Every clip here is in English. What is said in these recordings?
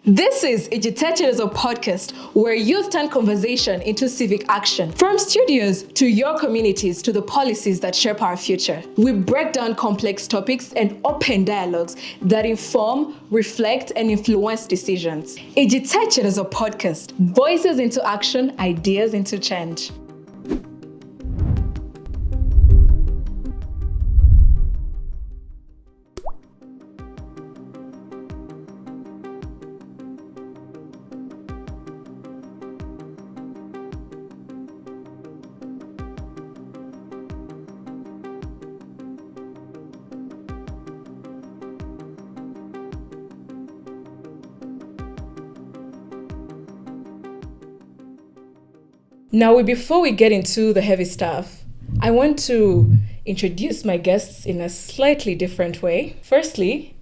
This is Redefining, a podcast where youth turn conversation into civic action. From studios to your communities to the policies that shape our future. We break down complex topics and open dialogues that inform, reflect, and influence decisions. Redefining, a podcast. Voices into action, ideas into change. Now, before we get into the heavy stuff, I want to introduce my guests in a slightly different way. Firstly,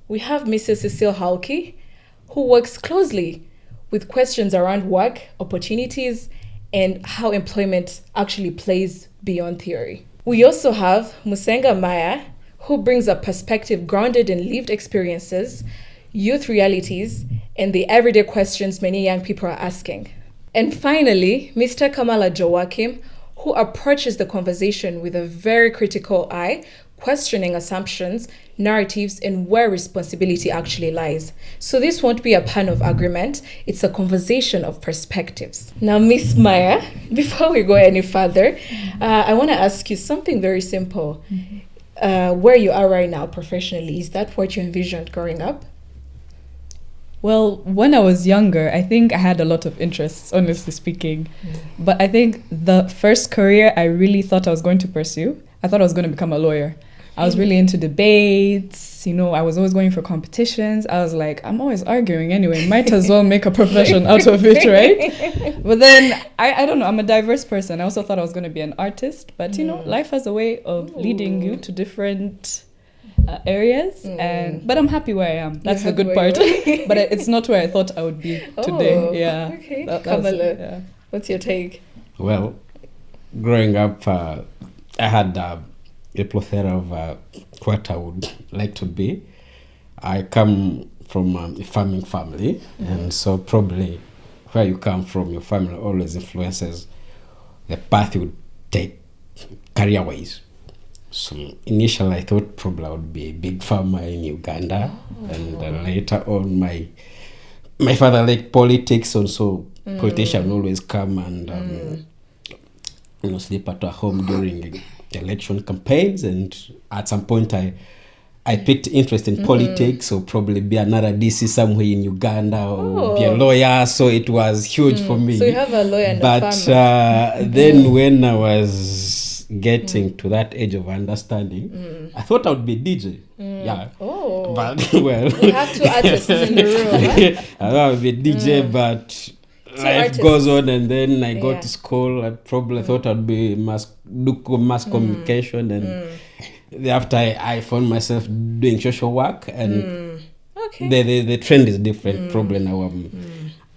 we have Mrs. Cecile Halki, who works closely with questions around work, opportunities, and how employment actually plays beyond theory. We also have Musenga Maya, who brings a perspective grounded in lived experiences, youth realities, and the everyday questions many young people are asking. And finally, Mr. Kamala Joachim, who approaches the conversation with a very critical eye, questioning assumptions, narratives, and where responsibility actually lies. So this won't be a pan of agreement, it's a conversation of perspectives. Now, Miss Maya, before we go any further, I want to ask you something very simple. Where you are right now professionally, is that what you envisioned growing up? Well, when I was younger, I think I had a lot of interests, honestly speaking. But I think the first career I really thought I was going to pursue, I thought I was going to become a lawyer. I was really into debates, I was always going for competitions. I was like, I'm always arguing anyway, might as well make a profession out of it, right? But then, I don't know, I'm a diverse person. I also thought I was going to be an artist, but life has a way of leading you to different areas, but I'm happy where I am. That's the good part. But it's not where I thought I would be today. Yeah. Okay. Kamala, what's your take? Well, growing up, I had a plethora of what I would like to be. I come from a farming family, and so probably where you come from, your family always influences the path you would take career-wise. So initially I thought probably I would be a big farmer in Uganda, and later on my father liked politics, and so politicians always come and sleep at our home during election campaigns, and at some point I picked interest in politics, so probably be another DC somewhere in Uganda or be a lawyer, so it was huge for me. So you have a lawyer and but, a farmer. Then when I was getting to that age of understanding, I thought I would be a DJ. Yeah. Oh. But well, we have two artists in the room. Huh? I thought I would be a DJ, but life goes on, and then I go to school. I probably thought I'd be mass communication, and after I found myself doing social work, and the trend is different. Probably now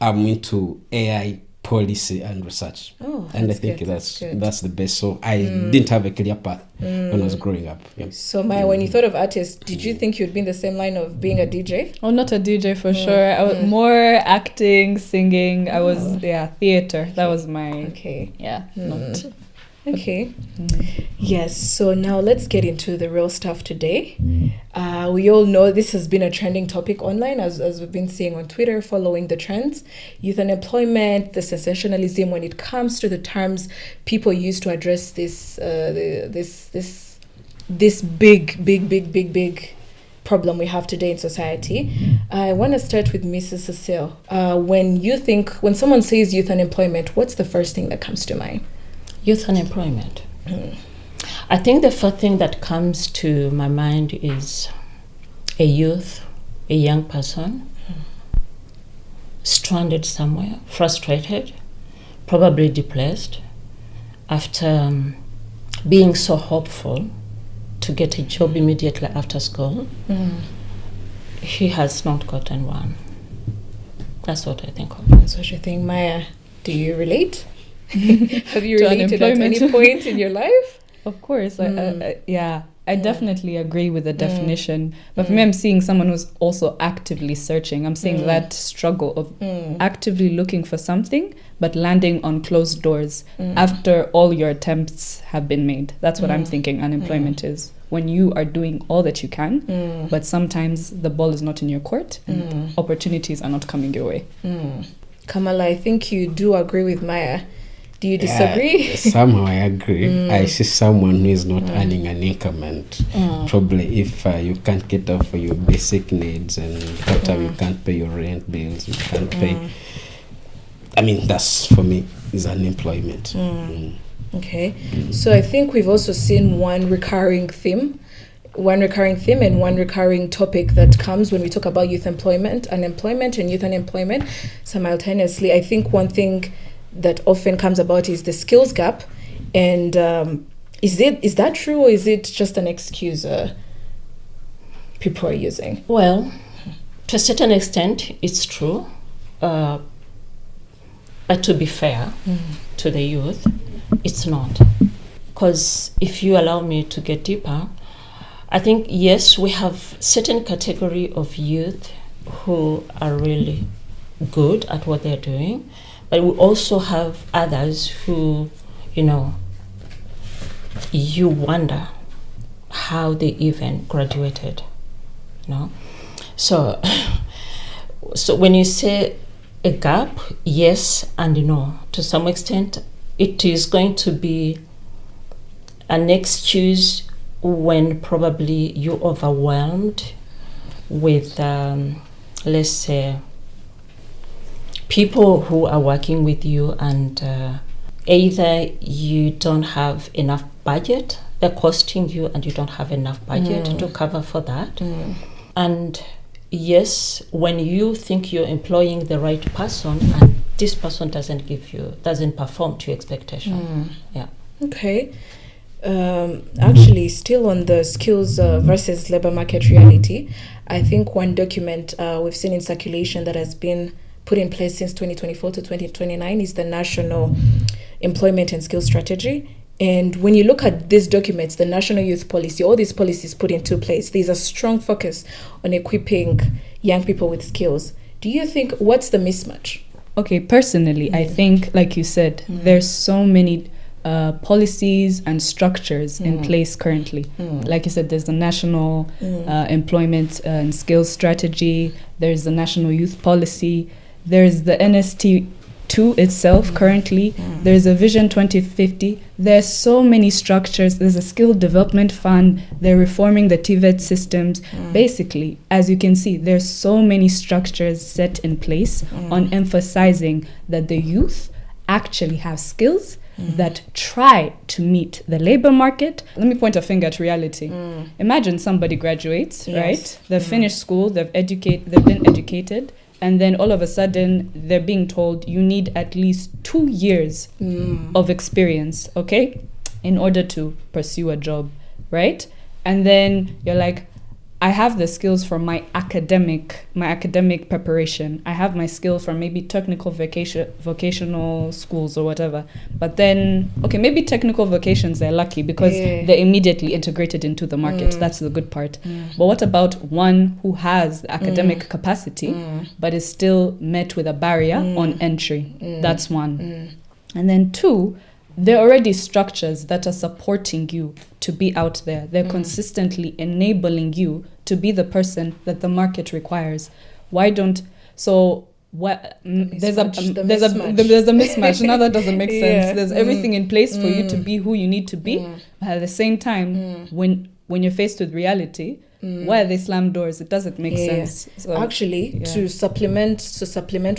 I'm into AI policy and research, and I think that's the best. So I didn't have a clear path when I was growing up. Yeah. So Maya, when you thought of artists, did you think you'd be in the same line of being a DJ? Oh, not a DJ for sure. I was more acting, singing. I was theater. That was my not. Okay. Yes, so now let's get into the real stuff today. We all know this has been a trending topic online, as we've been seeing on Twitter, following the trends. Youth unemployment, the sensationalism when it comes to the terms people use to address this big problem we have today in society. I want to start with Mrs. Cecile. When someone says youth unemployment, what's the first thing that comes to mind? Youth unemployment. I think the first thing that comes to my mind is a young person, stranded somewhere, frustrated, probably depressed, after being so hopeful to get a job immediately after school. He has not gotten one. That's what I think of. That's what you think. Maya, do you relate? Have you related at any point in your life? Of course. I I definitely agree with the definition. But for me, I'm seeing someone who's also actively searching. I'm seeing that struggle of actively looking for something, but landing on closed doors after all your attempts have been made. That's what I'm thinking unemployment is. When you are doing all that you can, but sometimes the ball is not in your court and opportunities are not coming your way. Kamala, I think you do agree with Maya. Do you disagree? Somehow I agree. I see someone who is not earning an income, and probably if you can't get off for your basic needs, and you can't pay your rent bills, you can't pay. I mean, that's for me is unemployment. Okay, so I think we've also seen one recurring theme and one recurring topic that comes when we talk about youth employment, unemployment, and youth unemployment simultaneously. I think one thing that often comes about is the skills gap, and is that true, or is it just an excuse people are using? Well, to a certain extent, it's true. But to be fair to the youth, it's not. Because if you allow me to get deeper, I think, yes, we have certain category of youth who are really good at what they're doing, but we also have others who, you wonder how they even graduated, So when you say a gap, yes and no. To some extent, it is going to be an excuse when probably you're overwhelmed with, let's say, people who are working with you, and either you don't have enough budget, they're costing you, and you don't have enough budget to cover for that. And yes, when you think you're employing the right person and this person doesn't perform to your expectation. Okay. Actually, still on the skills versus labor market reality, I think one document we've seen in circulation that has been put in place since 2024 to 2029 is the National Employment and Skills Strategy. And when you look at these documents, the National Youth Policy, all these policies put into place, there's a strong focus on equipping young people with skills. Do you think, what's the mismatch? Okay, personally, I think, like you said, there's so many policies and structures in place currently. Like you said, there's the National Employment and Skills Strategy, there's the National Youth Policy, there's the NST2 itself currently, there's a Vision 2050, there's so many structures, there's a Skill Development Fund, they're reforming the TVET systems. Basically, as you can see, there's so many structures set in place on emphasizing that the youth actually have skills that try to meet the labor market. Let me point a finger at reality. Imagine somebody graduates, right? They've finished school, they've been educated, and then all of a sudden they're being told you need at least 2 years of experience, okay, in order to pursue a job, right? And then you're like, I have the skills from my academic preparation. I have my skills from maybe technical vocational schools or whatever. But then, okay, maybe technical vocations, they're lucky because they're immediately integrated into the market. That's the good part. But what about one who has the academic capacity, but is still met with a barrier on entry? That's one. And then two, there are already structures that are supporting you to be out there. They're consistently enabling you to be the person that the market requires. Why don't there's a mismatch. Now that doesn't make sense. There's everything in place for you to be who you need to be. But at the same time, when you're faced with reality, why are they slammed doors? It doesn't make sense. So, actually, to supplement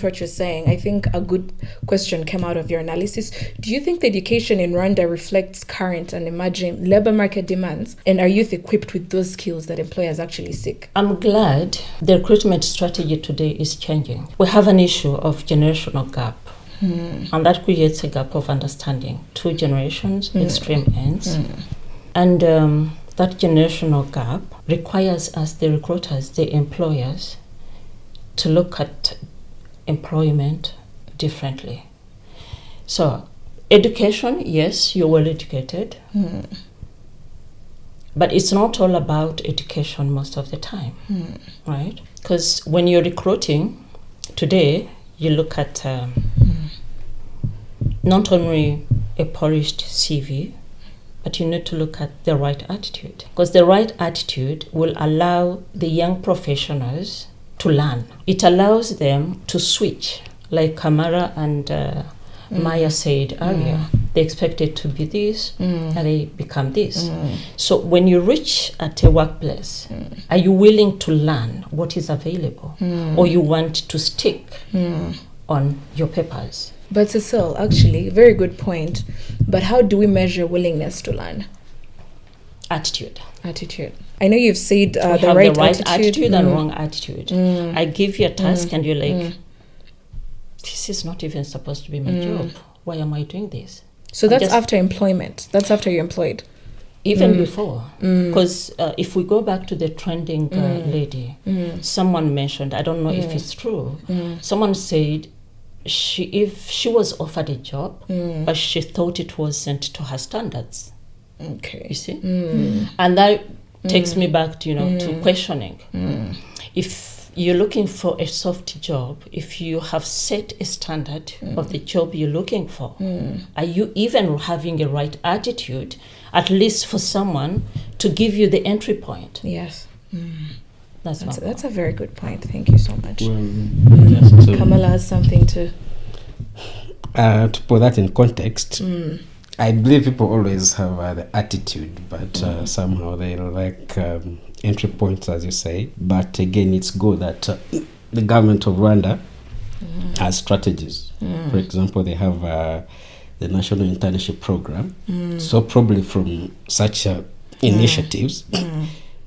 what you're saying, I think a good question came out of your analysis. Do you think the education in Rwanda reflects current and emerging labor market demands, and are youth equipped with those skills that employers actually seek? I'm glad the recruitment strategy today is changing. We have an issue of generational gap, and that creates a gap of understanding. 2 generations, extreme ends, and that generational gap requires us, the recruiters, the employers, to look at employment differently. So, education, yes, you're well educated, But it's not all about education most of the time, right? Because when you're recruiting today, you look at not only a polished CV, but you need to look at the right attitude. Because the right attitude will allow the young professionals to learn. It allows them to switch, like Kamara and Maya said earlier. They expect it to be this, and they become this. So when you reach at a workplace, are you willing to learn what is available, or you want to stick on your papers? But Cecile, actually, very good point. But how do we measure willingness to learn? Attitude. I know you've said We the have right the right attitude, attitude and wrong attitude. I give you a task and you're like, this is not even supposed to be my job. Why am I doing this? So that's after employment. That's after you're employed. Even before. Because if we go back to the trending lady, someone mentioned, I don't know if it's true, someone said if she was offered a job, but she thought it wasn't to her standards. Okay. You see? And that takes me back to, to questioning. If you're looking for a soft job, if you have set a standard of the job you're looking for, are you even having a right attitude, at least for someone to give you the entry point? Yes. That's a very good point. Thank you so much. Just to, Kamala has something to put that in context, I believe people always have the attitude, but somehow they like entry points, as you say. But again, it's good that the government of Rwanda has strategies. For example, they have the National Internship Program. So probably from such initiatives,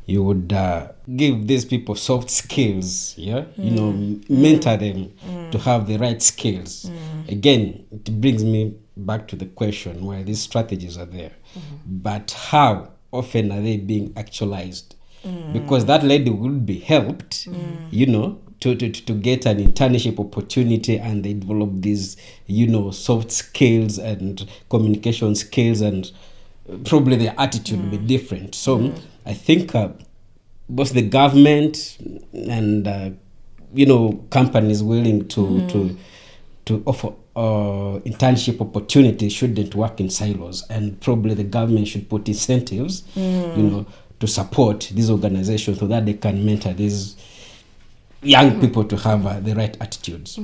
you would give these people soft skills, mentor them to have the right skills. Again, it brings me back to the question where these strategies are there, but how often are they being actualized? Because that lady would be helped, to get an internship opportunity, and they develop these, soft skills and communication skills, and probably their attitude will be different. So I think both the government and companies willing to offer internship opportunities shouldn't work in silos, and probably the government should put incentives, to support these organizations so that they can mentor these young people to have the right attitudes.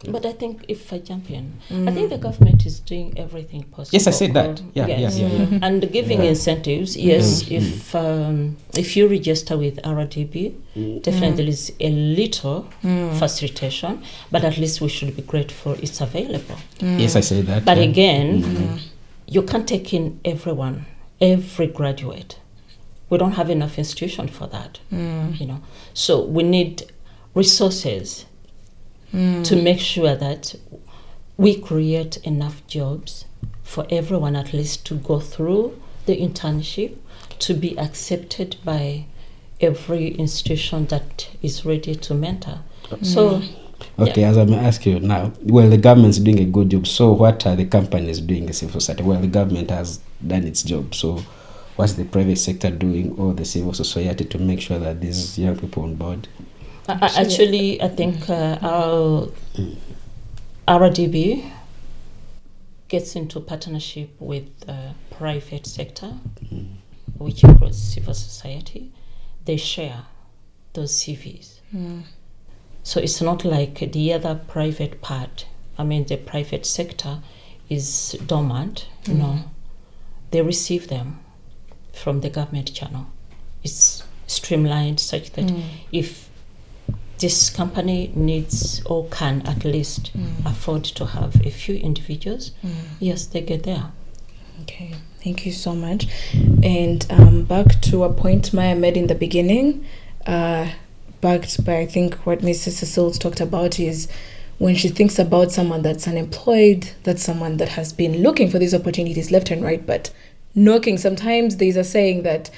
But I think if I jump in, I think the government is doing everything possible. Yes, I said that. Yeah. And giving incentives. Yes, if you register with RDB, definitely there is a little facilitation, but at least we should be grateful it's available. Yes, I say that. But again, you can't take in everyone, every graduate. We don't have enough institution for that. So we need resources to make sure that we create enough jobs for everyone at least to go through the internship, to be accepted by every institution that is ready to mentor. So, as I'm asking you now, well, the government's doing a good job. So what are the companies doing in civil society? Well, the government has done its job. So what's the private sector doing, or the civil society, to make sure that these young people on board? Actually, I think our RDB gets into partnership with private sector, which includes civil society. They share those CVs. So it's not like the other private part. I mean, the private sector is dormant. No, they receive them from the government channel. It's streamlined such that if this company needs or can at least afford to have a few individuals, yes, they get there. Okay, thank you so much. And back to a point Maya made in the beginning, backed by I think what Mrs. Cecile talked about, is when she thinks about someone that's unemployed, that's someone that has been looking for these opportunities left and right, but knocking. Sometimes there's a saying that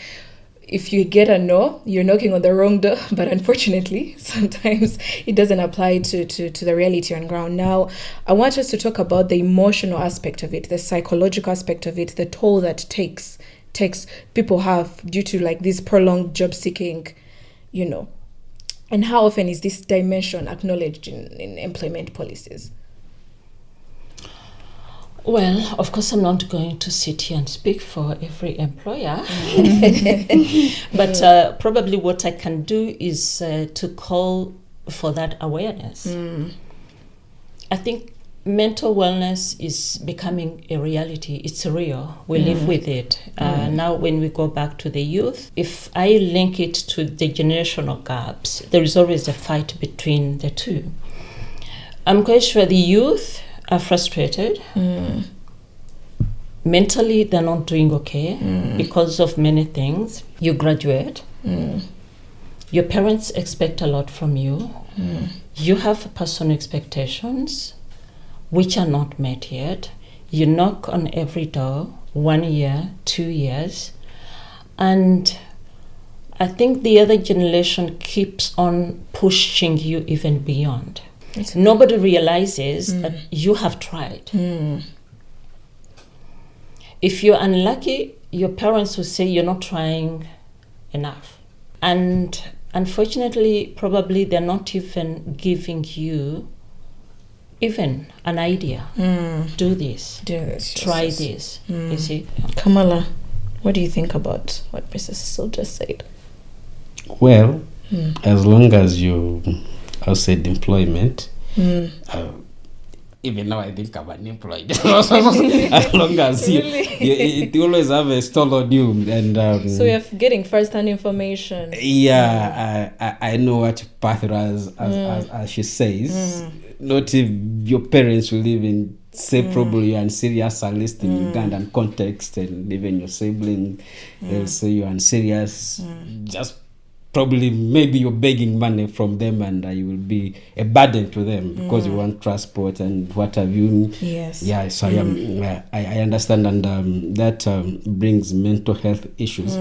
if you get a no, you're knocking on the wrong door, but unfortunately, sometimes it doesn't apply to the reality on ground. Now, I want us to talk about the emotional aspect of it, the psychological aspect of it, the toll that takes people have due to like this prolonged job seeking, and how often is this dimension acknowledged in employment policies? Well, of course, I'm not going to sit here and speak for every employer, but probably what I can do is to call for that awareness. I think mental wellness is becoming a reality. It's real. We live with it. Now, when we go back to the youth, if I link it to the generational gaps, there is always a fight between the two. I'm quite sure the youth are frustrated. Mentally, they're not doing okay because of many things. You graduate. Your parents expect a lot from you. You have personal expectations which are not met yet. You knock on every door, 1 year, 2 years. And I think the other generation keeps on pushing you even beyond. Nobody realizes that you have tried. If you're unlucky, your parents will say you're not trying enough. And unfortunately, probably they're not even giving you even an idea. Do this. Try this. You see? Kamala, what do you think about what Mrs. Cecil just said? Well, as long as you outside employment, even now I think I'm unemployed. As long as you always have a stall on you, and so you're getting first-hand information. Yeah, I know what path as she says. Not if your parents will even say probably you're unserious, at least in Ugandan context, and even your sibling they'll say you're unserious. Just probably maybe you're begging money from them, and you will be a burden to them because you want transport and what have you. Yes. Yeah, so I understand, and that brings mental health issues.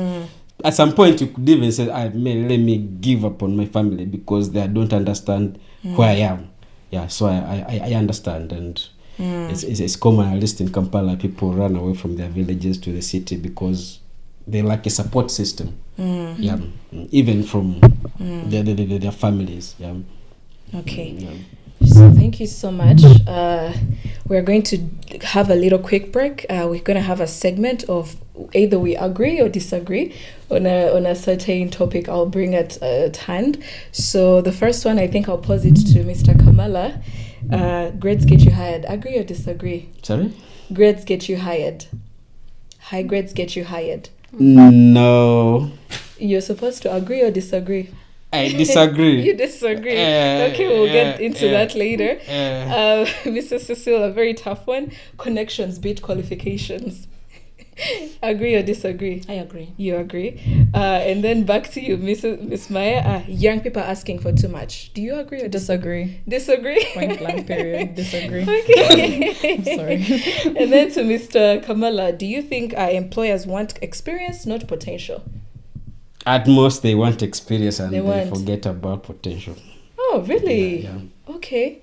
At some point you could even say, let me give up on my family because they don't understand who I am. Yeah, so I understand, and it's common, at least in Kampala, people run away from their villages to the city because they lack a support system. Yeah, even from their families. Yeah. Okay. So thank you so much. We're going to have a little quick break. We're going to have a segment of either we agree or disagree on a certain topic I'll bring at hand. So the first one, I think I'll pose it to Mr. Kamala. Grades get you hired. Agree or disagree? Sorry? Grades get you hired. High grades get you hired. No. You're supposed to agree or disagree? I disagree. You disagree. Okay, we'll get into that later. Mrs. Cecile, a very tough one. Connections beat qualifications. Agree or disagree? I agree. You agree. And then back to you, Miss Maya. Young people are asking for too much. Do you agree or Disagree. Disagree? Point blank period. Disagree. Okay. I'm sorry. And then to Mr. Kamala, do you think employers want experience, not potential? At most, they want experience and They forget about potential. Oh, really? Yeah. Okay.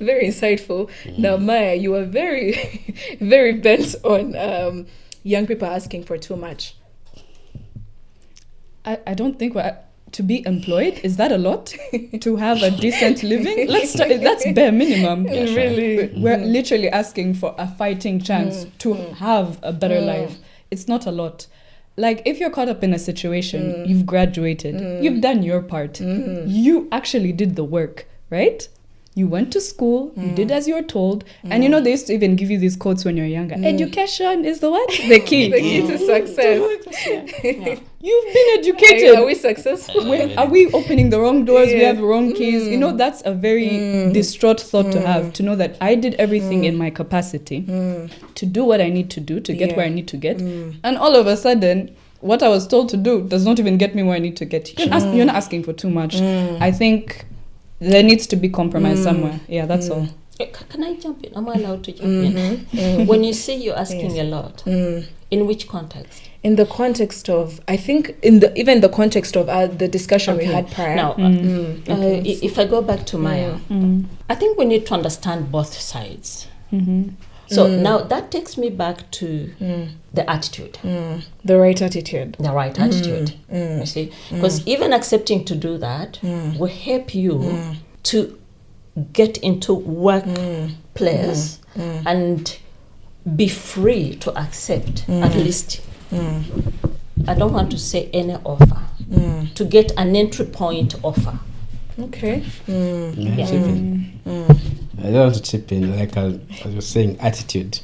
Very insightful. Now, Maya, you are very, very bent on young people asking for too much. I don't think to be employed, is that a lot? To have a decent living? That's bare minimum. Yeah, sure. Really? We're literally asking for a fighting chance to have a better life. It's not a lot. Like, if you're caught up in a situation, you've graduated, you've done your part, you actually did the work, right? You went to school, you did as you were told, and they used to even give you these quotes when you're younger. Education is the what? The key. The key to success. Yeah. You've been educated. Are we successful? Are we opening the wrong doors? We have the wrong keys. That's a very distraught thought to have, to know that I did everything in my capacity to do what I need to do, to get where I need to get. And all of a sudden, what I was told to do does not even get me where I need to get. You're not asking for too much. I think there needs to be compromise somewhere. Yeah, that's all. Can I jump in? Am I allowed to jump in? When you say you're asking a lot, in which context? In the context of, I think, even the context of the discussion we had prior. Now, if I go back to Maya, I think we need to understand both sides. So now that takes me back to the attitude. The right attitude. The right attitude. You see? Because even accepting to do that will help you to get into workplace and be free to accept at least, I don't want to say any offer, to get an entry point offer. Okay. Yeah, chip in. I don't want to chip in, like I was saying, attitude.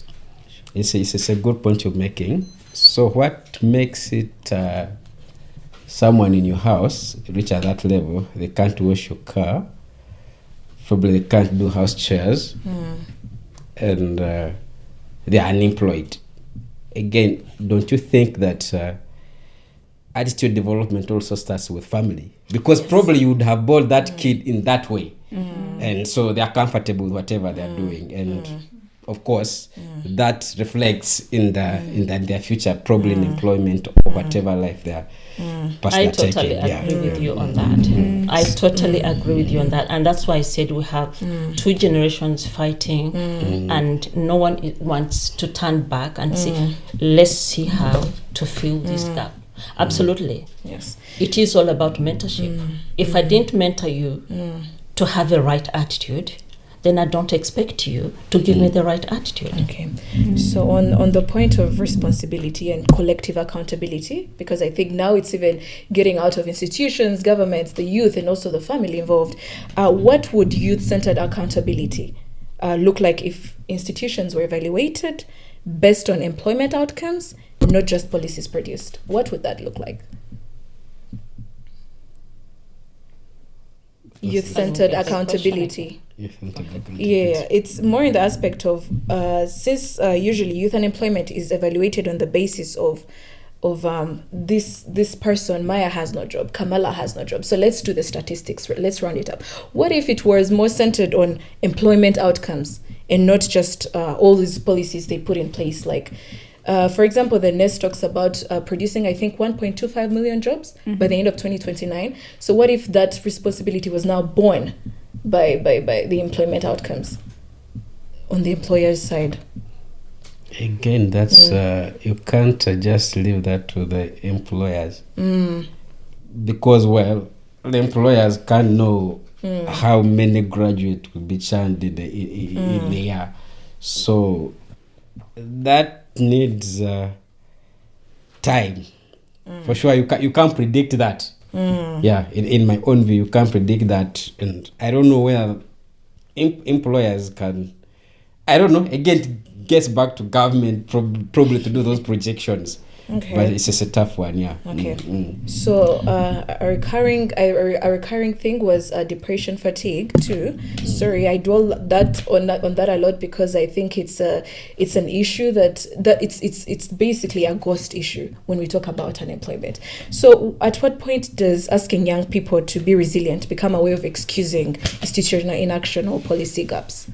It's a good point you're making. So what makes it someone in your house reach at that level? They can't wash your car. Probably they can't do house chairs. And they're unemployed. Again, don't you think that attitude development also starts with family? Because probably you would have born that kid in that way. And so they are comfortable with whatever they're doing. And of course, that reflects in their future, probably in employment or whatever life they're I totally agree with you on that. I totally agree with you on that. And that's why I said we have two generations fighting and no one wants to turn back and say, let's see how to fill this gap. Absolutely. Yes. It is all about mentorship. If I didn't mentor you to have a right attitude, then I don't expect you to give me the right attitude. Okay. So on the point of responsibility and collective accountability, because I think now it's even getting out of institutions, governments, the youth, and also the family involved, what would youth-centered accountability look like if institutions were evaluated based on employment outcomes, not just policies produced? What would that look like? Youth-centered accountability. Yeah, it's more in the aspect of since usually youth unemployment is evaluated on the basis of this person, Maya has no job, Kamala has no job. So let's do the statistics. Let's round it up. What if it was more centered on employment outcomes and not just all these policies they put in place? Like, for example, the Nest talks about producing, I think, 1.25 million jobs by the end of 2029. So what if that responsibility was now borne by the employment outcomes on the employer's side? Again, that's you can't just leave that to the employers, because the employers can't know how many graduates will be churned in a year. So that needs time. For sure, you can't predict that. Yeah, in my own view, you can't predict that, and I don't know whether employers can. I don't know. Again, it gets back to government probably to do those projections. Okay. But it's just a tough one, yeah. Okay. So a recurring thing was depression, fatigue too. Sorry, I dwell on that a lot because I think it's an issue that it's basically a ghost issue when we talk about unemployment. So at what point does asking young people to be resilient become a way of excusing institutional inaction or policy gaps?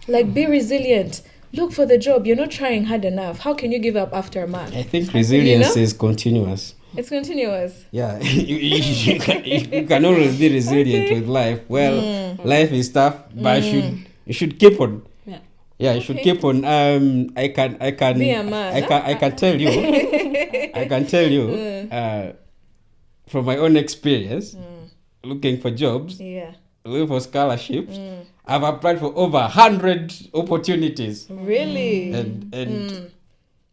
Like, be resilient. Look for the job. You're not trying hard enough. How can you give up after a month? I think resilience is continuous. It's continuous. Yeah, you can always be resilient with life. Well, life is tough, but you should keep on. Yeah, you should keep on. I can be a man. I can tell you. From my own experience, looking for jobs. Yeah. Looking for scholarships. I've applied for over 100 opportunities. Really? And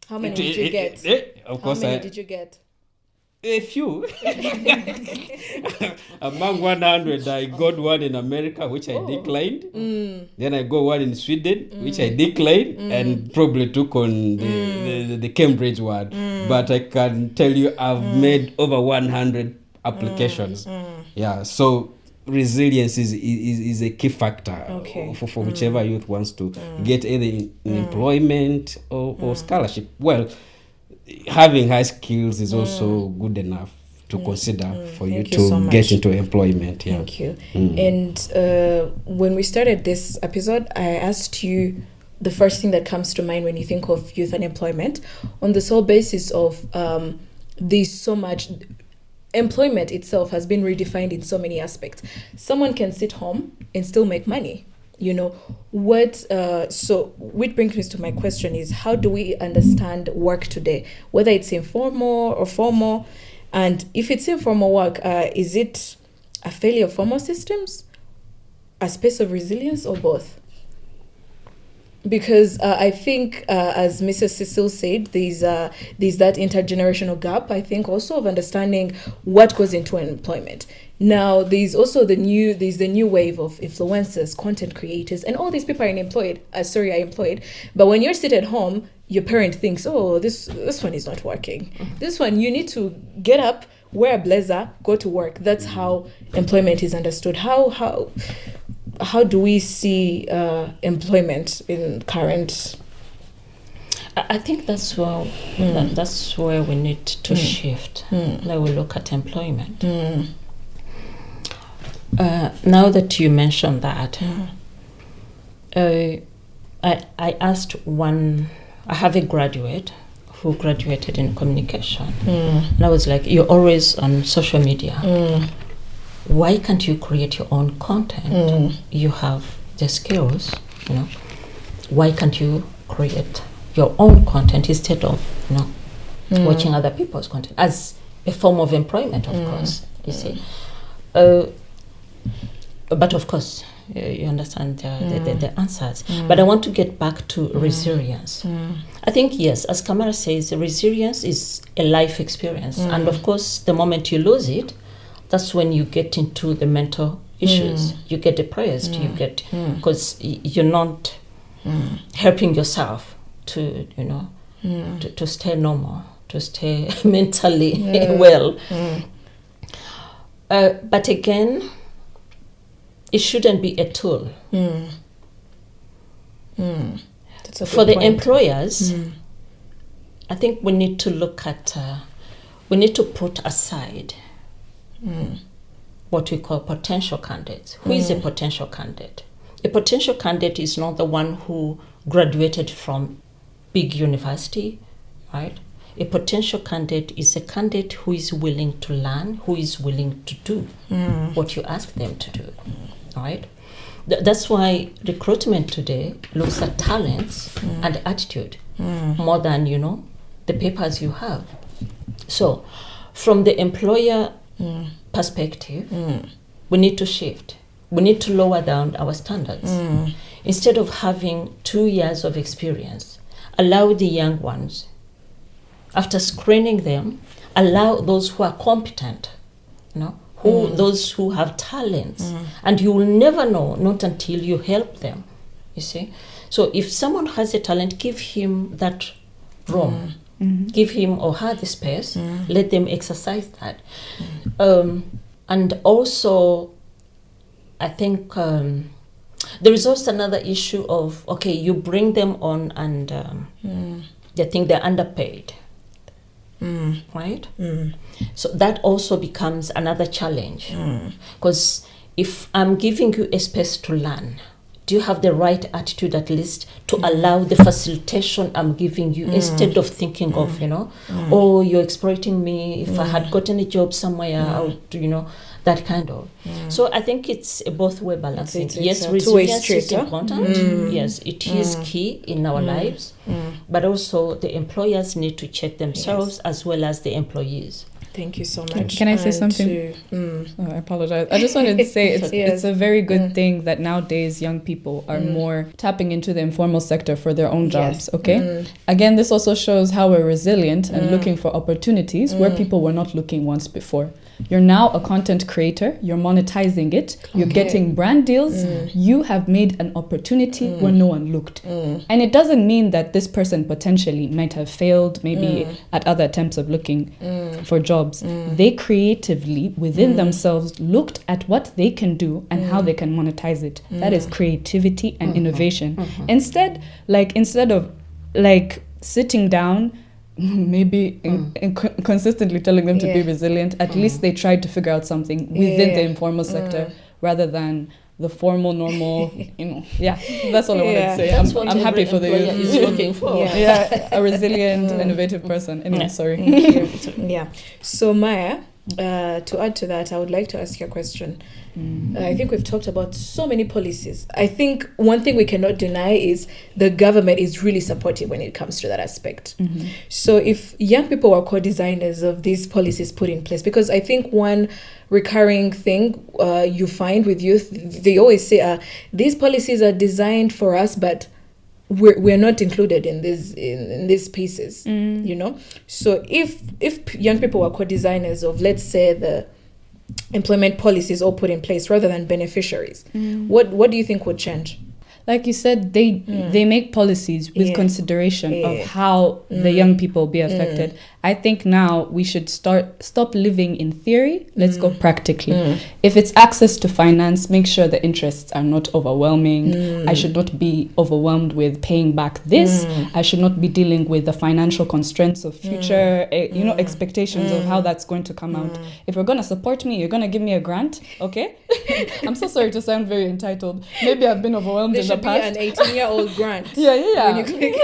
how many did you get? Of course, how many did you get? A few. Among 100, I got one in America, which I declined. Then I got one in Sweden, which I declined, and probably took on the Cambridge one. But I can tell you, I've made over 100 applications. Yeah, so resilience is a key factor for whichever youth wants to get either in employment or scholarship. Well, having high skills is also good enough to consider for you to get into employment. Yeah. Thank you. And when we started this episode, I asked you the first thing that comes to mind when you think of youth unemployment, on the sole basis of there's so much. Employment itself has been redefined in so many aspects. Someone can sit home and still make money. you know, which brings me to my question is, how do we understand work today, whether it's informal or formal? And if it's informal work, is it a failure of formal systems, a space of resilience, or both? Because I think, as Mrs. Cecile said, there's that intergenerational gap, I think, also of understanding what goes into employment. Now, there's also the new wave of influencers, content creators, and all these people are employed. But when you're sitting at home, your parent thinks, oh, this one is not working. This one, you need to get up, wear a blazer, go to work. That's how employment is understood. How do we see employment in current? I think that's where we need to shift. Now we look at employment. Now that you mentioned that, I asked one. I have a graduate who graduated in communication, and I was like, "You're always on social media. Why can't you create your own content? You have the skills, you know. Why can't you create your own content instead of, you know, watching other people's content as a form of employment, of course, you see. But of course, you understand the answers. But I want to get back to resilience. I think, yes, as Kamara says, resilience is a life experience. And of course, the moment you lose it, that's when you get into the mental issues. You get depressed. You get, because you're not helping yourself to, you know, to stay normal, to stay mentally well. But again, it shouldn't be a tool. For the employers, I think we need to look at, we need to put aside what we call potential candidates. Who is a potential candidate? A potential candidate is not the one who graduated from big university, right? A potential candidate is a candidate who is willing to learn, who is willing to do what you ask them to do, right? That's why recruitment today looks at talents and attitude more than, you know, the papers you have. So from the employer perspective, we need to shift. We need to lower down our standards. Instead of having 2 years of experience, allow the young ones, after screening them, allow those who are competent, you know, those who have talents, and you will never know, not until you help them, you see. So if someone has a talent, give him that room. Give him or her the space, let them exercise that. And also, I think there is also another issue of, okay, you bring them on and they think they're underpaid, right? So that also becomes another challenge. Because if I'm giving you a space to learn, do you have the right attitude at least to allow the facilitation I'm giving you instead of thinking of, you know, oh, you're exploiting me. If I had gotten a job somewhere, I would, you know, that kind of. So I think it's a both way balancing. Yes, resilience is important. Yes, it is key in our lives. But also the employers need to check themselves as well as the employees. Thank you so much. Can I say something? I apologize. I just wanted to say it's a very good thing that nowadays young people are more tapping into the informal sector for their own jobs, okay? Again, this also shows how we're resilient and looking for opportunities where people were not looking once before. You're now a content creator, you're monetizing it, you're getting brand deals, you have made an opportunity where no one looked. And it doesn't mean that this person potentially might have failed maybe at other attempts of looking for jobs. They creatively, within themselves, looked at what they can do and how they can monetize it. That is creativity and innovation. Instead of sitting down, maybe consistently telling them to be resilient, at least they tried to figure out something within the informal sector rather than the formal, normal, you know. Yeah, that's all I wanted to say. I'm happy for the youth. Is looking for. A resilient, innovative person. Anyway, sorry. Yeah. So Maya, To add to that, I would like to ask you a question. I think we've talked about so many policies. I think one thing we cannot deny is the government is really supportive when it comes to that aspect. So if young people were co-designers of these policies put in place, because I think one recurring thing you find with youth, they always say, these policies are designed for us, but we're not included in these pieces, you know. So if young people were co-designers of, let's say, the employment policies all put in place rather than beneficiaries, what do you think would change? Like you said, they make policies with consideration of how the young people be affected. I think now we should stop living in theory. Let's go practically. If it's access to finance, make sure the interests are not overwhelming. I should not be overwhelmed with paying back this. I should not be dealing with the financial constraints of future, expectations of how that's going to come out. If you're going to support me, you're going to give me a grant, okay? I'm so sorry to sound very entitled. Maybe I've been overwhelmed in the past. Be an 18-year-old grant. Yeah. When you click.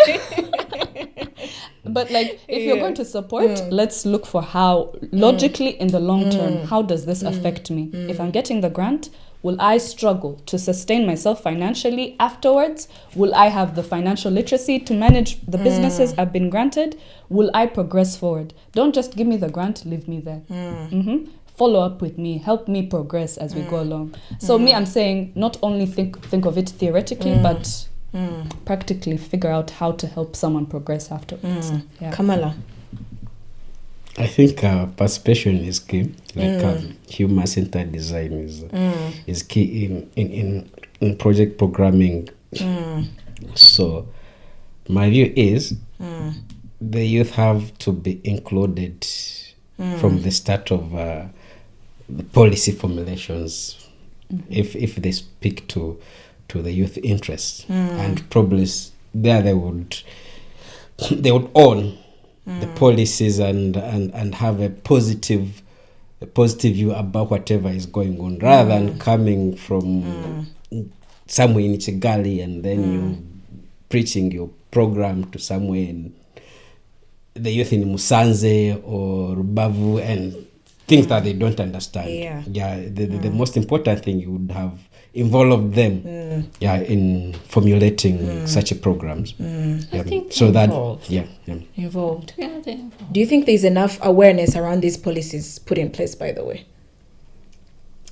But like, if you're going to support, let's look for how, logically in the long term, how does this affect me? If I'm getting the grant, will I struggle to sustain myself financially afterwards? Will I have the financial literacy to manage the businesses I've been granted? Will I progress forward? Don't just give me the grant, leave me there. Follow up with me, help me progress as we go along. So me, I'm saying not only think of it theoretically, but practically figure out how to help someone progress afterwards. Kamala. I think participation is key. Like human-centered design is key in project programming. So my view is the youth have to be included from the start of the policy formulations, if they speak to the youth interests, and probably there they would own the policies and have a positive view about whatever is going on, rather than coming from somewhere in Chigali and then you preaching your program to somewhere in the youth in Musanze or Rubavu and things that they don't understand. The most important thing, you would have involved them in formulating such a programs. I think so involved. Involved. Yeah, they're involved. Do you think there's enough awareness around these policies put in place, by the way?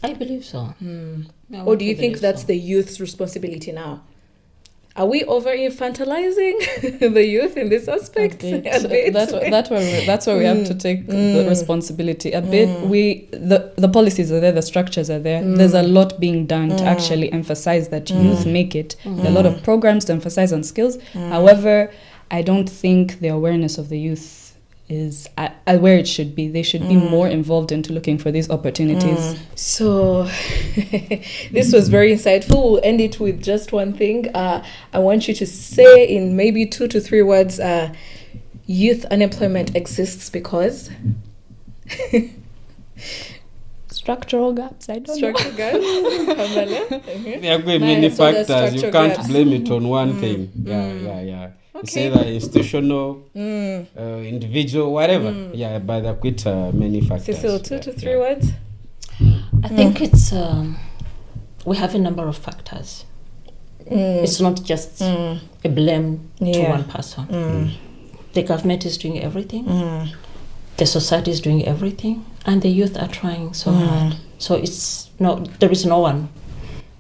I believe so. Or do you think that's the youth's responsibility now? Are we over infantilizing the youth in this aspect? That's where we have to take the responsibility a bit. The policies are there, the structures are there. There's a lot being done to actually emphasize that youth make it. There are a lot of programs to emphasize on skills. However, I don't think the awareness of the youth is where it should be. They should be more involved into looking for these opportunities. So this was very insightful. We'll end it with just one thing. I want you to say in maybe 2 to 3 words, youth unemployment exists because... Structural gaps, I don't know. Structural gaps? There are many factors. You can't blame it on one thing. Yeah. It's either institutional, individual, whatever. But there are quite many factors. Cecile, 2 to 3 words? I think it's we have a number of factors. It's not just a blame to one person. The government is doing everything. The society is doing everything, and the youth are trying so hard. So there is no one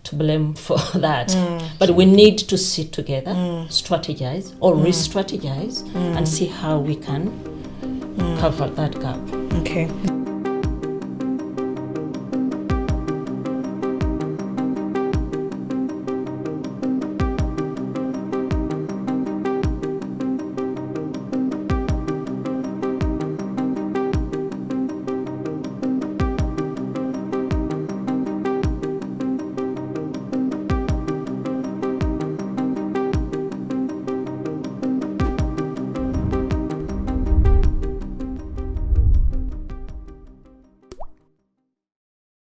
to blame for that. But we need to sit together, strategize or re-strategize, and see how we can cover that gap. Okay.